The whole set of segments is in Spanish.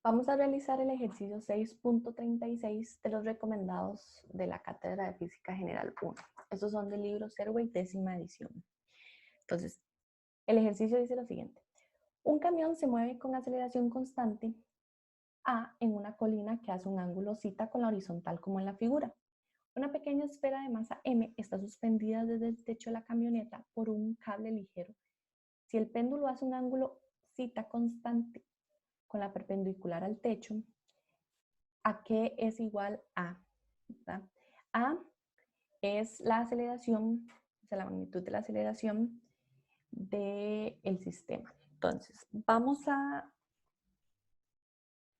Vamos a realizar el ejercicio 6.36 de los recomendados de la Cátedra de Física General 1. Estos son del libro Serway, décima edición. Entonces, el ejercicio dice lo siguiente. Un camión se mueve con aceleración constante A en una colina que hace un ángulo θ con la horizontal como en la figura. Una pequeña esfera de masa m está suspendida desde el techo de la camioneta por un cable ligero. Si el péndulo hace un ángulo θ constante con la perpendicular al techo, ¿a qué es igual a? ¿Verdad? A es la aceleración, o sea, la magnitud de la aceleración del sistema. Entonces, vamos a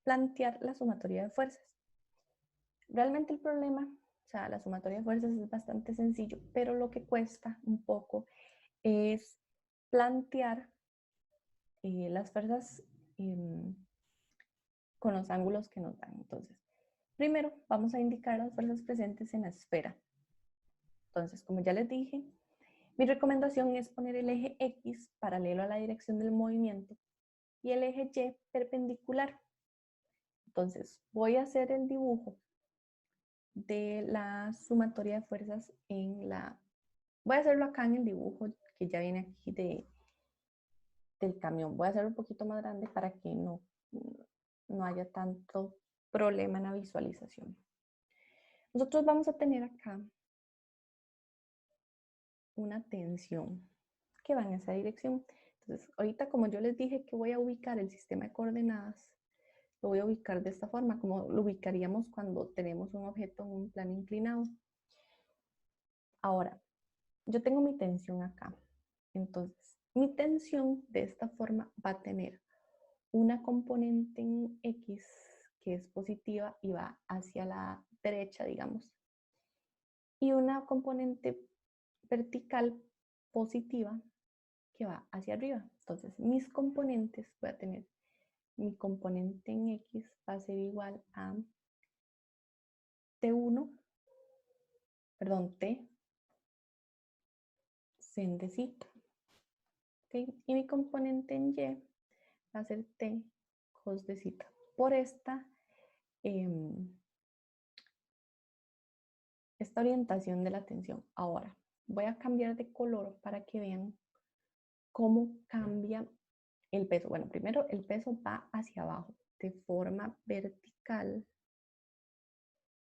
plantear la sumatoria de fuerzas. Realmente el problema, o sea, la sumatoria de fuerzas es bastante sencillo, pero lo que cuesta un poco es plantear las fuerzas con los ángulos que nos dan. Entonces, primero vamos a indicar las fuerzas presentes en la esfera. Entonces, como ya les dije, mi recomendación es poner el eje X paralelo a la dirección del movimiento y el eje Y perpendicular. Entonces, voy a hacer el dibujo de la sumatoria de fuerzas en la... Voy a hacerlo acá en el dibujo que ya viene aquí del camión. Voy a hacerlo un poquito más grande para que no haya tanto problema en la visualización. Nosotros vamos a tener acá una tensión que va en esa dirección. Entonces, ahorita como yo les dije que voy a ubicar el sistema de coordenadas, lo voy a ubicar de esta forma, como lo ubicaríamos cuando tenemos un objeto en un plano inclinado. Ahora, yo tengo mi tensión acá. Entonces, mi tensión de esta forma va a tener una componente en X que es positiva y va hacia la derecha, digamos, y una componente vertical positiva que va hacia arriba. Entonces, mis componentes, voy a tener mi componente en X va a ser igual a T1, perdón, T sin de θ. ¿Okay? Y mi componente en Y va a ser T cos de θ. Por esta orientación de la tensión. Ahora, voy a cambiar de color para que vean cómo cambia el peso. Bueno, primero el peso va hacia abajo de forma vertical.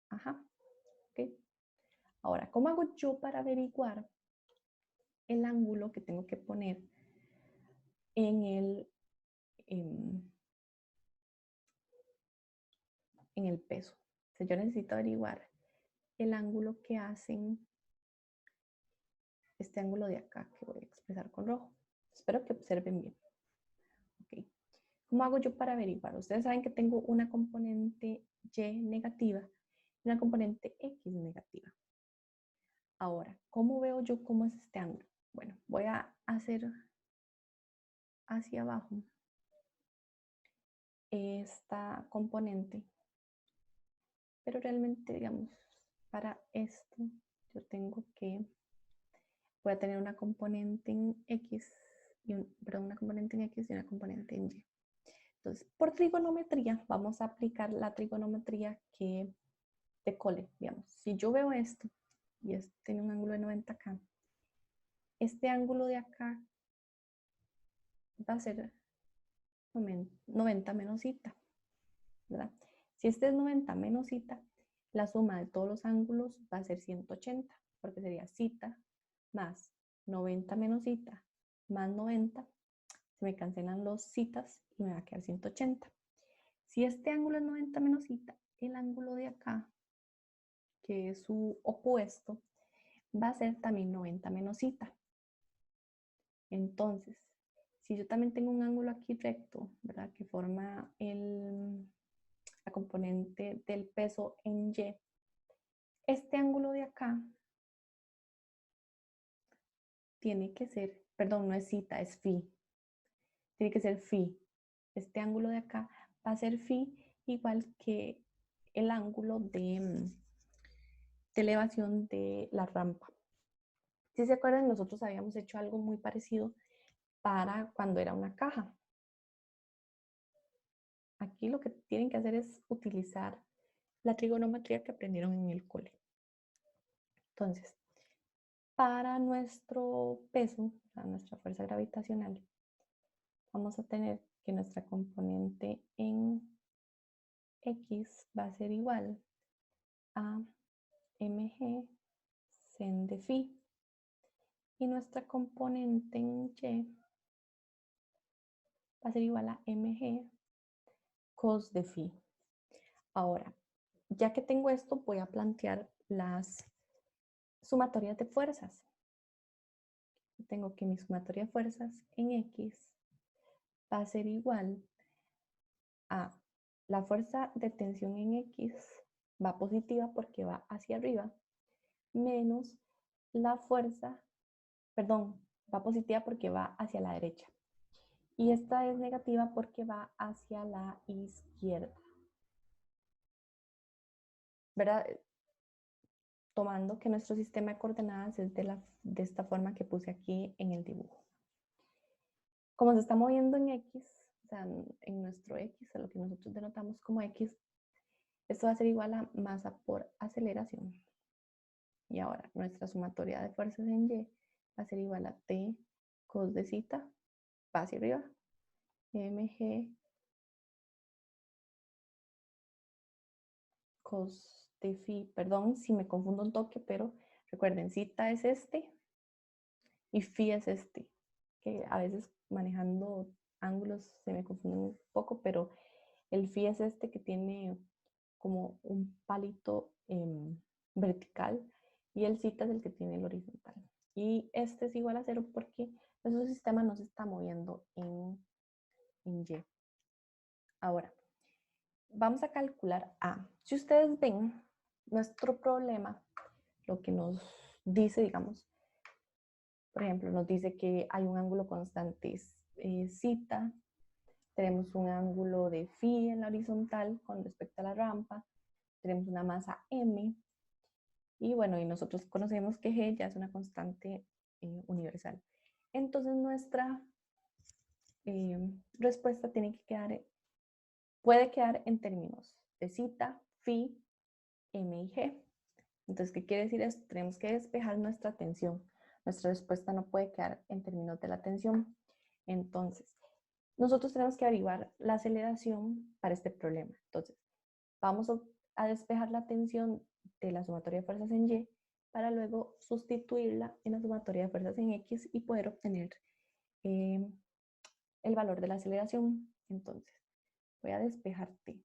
Ajá, ok. Ahora, ¿cómo hago yo para averiguar el ángulo que tengo que poner en el peso? O sea, yo necesito averiguar el ángulo que hacen este ángulo de acá, que voy a expresar con rojo. Espero que observen bien. Okay. ¿Cómo hago yo para averiguar? Ustedes saben que tengo una componente Y negativa y una componente X negativa. Ahora, ¿cómo veo yo cómo es este ángulo? Bueno, voy a hacer hacia abajo esta componente, pero realmente, digamos, para esto yo tengo que, voy a tener una componente en X, una componente en X y una componente en Y. Entonces, por trigonometría, vamos a aplicar la trigonometría que de Cole, digamos. Si yo veo esto, y esto tiene un ángulo de 90 acá, este ángulo de acá va a ser 90 menos θ, ¿verdad? Si este es 90 menos θ, la suma de todos los ángulos va a ser 180, porque sería θ más 90 menos θ más 90, se me cancelan los θs y me va a quedar 180. Si este ángulo es 90 menos θ, el ángulo de acá, que es su opuesto, va a ser también 90 menos θ. Entonces, si yo también tengo un ángulo aquí recto, ¿verdad? Que forma la componente del peso en Y, este ángulo de acá tiene que ser, perdón, no es θ, es φ. Tiene que ser φ. Este ángulo de acá va a ser φ igual que el ángulo de elevación de la rampa. Si se acuerdan, nosotros habíamos hecho algo muy parecido para cuando era una caja. aquí lo que tienen que hacer es utilizar la trigonometría que aprendieron en el cole. Entonces, para nuestro peso, para nuestra fuerza gravitacional, vamos a tener que nuestra componente en X va a ser igual a mg sen de phi y nuestra componente en Y va a ser igual a mg cos de phi. Ahora, ya que tengo esto, voy a plantear las sumatorias de fuerzas. Tengo que mi sumatoria de fuerzas en X va a ser igual a la fuerza de tensión en X va positiva porque va hacia arriba, menos la fuerza, perdón, va positiva porque va hacia la derecha. Y esta es negativa porque va hacia la izquierda. ¿Verdad? Tomando que nuestro sistema de coordenadas es de esta forma que puse aquí en el dibujo. Como se está moviendo en X, o sea, en nuestro X, a lo que nosotros denotamos como X, esto va a ser igual a masa por aceleración. Y ahora, nuestra sumatoria de fuerzas en Y va a ser igual a T cos de zeta, va hacia arriba, mg cos de phi, perdón si me confundo un toque, pero recuerden, zeta es este y phi es este, que a veces manejando ángulos se me confunden un poco, pero el phi es este que tiene como un palito vertical y el zeta es el que tiene el horizontal. Y este es igual a 0 porque nuestro sistema no se está moviendo en Y. Ahora, vamos a calcular A. Si ustedes ven, nuestro problema, lo que nos dice, digamos, por ejemplo, nos dice que hay un ángulo constante zeta, tenemos un ángulo de phi en la horizontal con respecto a la rampa, tenemos una masa m, y bueno, y nosotros conocemos que g ya es una constante universal. Entonces nuestra respuesta tiene que quedar, puede quedar en términos de zeta, phi, m y g. Entonces, ¿qué quiere decir esto? Tenemos que despejar nuestra tensión. Nuestra respuesta no puede quedar en términos de la tensión. Entonces, nosotros tenemos que averiguar la aceleración para este problema. Entonces, vamos a despejar la tensión de la sumatoria de fuerzas en Y para luego sustituirla en la sumatoria de fuerzas en X y poder obtener el valor de la aceleración. Entonces, voy a despejar T.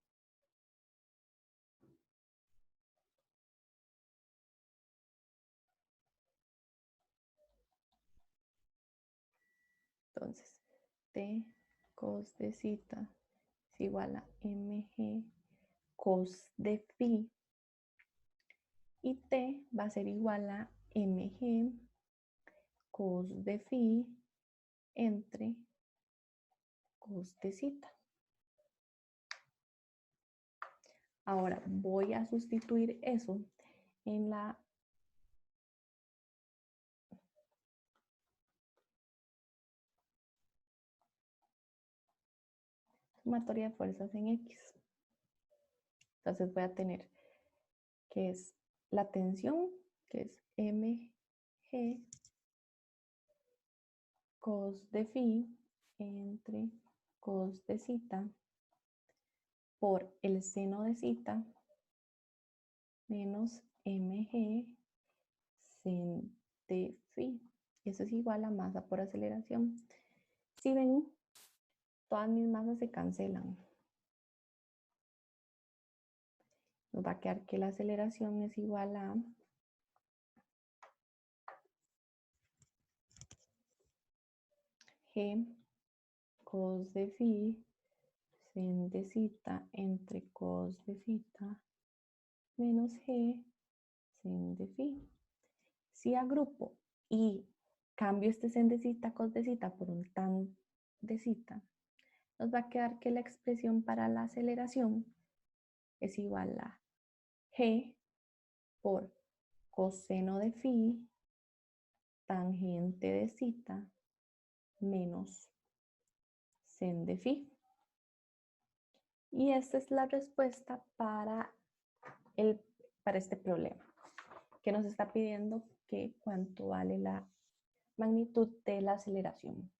Entonces, T cos de zeta es igual a mg cos de phi y T va a ser igual a mg cos de phi entre cos de zeta. Ahora voy a sustituir eso en la sumatoria de fuerzas en X. Entonces voy a tener que es la tensión, que es mg cos de phi entre cos de zeta por el seno de zeta menos mg sen de phi. Eso es igual a masa por aceleración. Si ven, todas mis masas se cancelan. Nos va a quedar que la aceleración es igual a g cos de phi sen de zeta entre cos de zeta menos g sen de phi. Si agrupo y cambio este sen de zeta cos de zeta por un tan de zeta, nos va a quedar que la expresión para la aceleración es igual a g por coseno de phi tangente de zeta menos sen de phi. Y esta es la respuesta para este problema, que nos está pidiendo que cuánto vale la magnitud de la aceleración.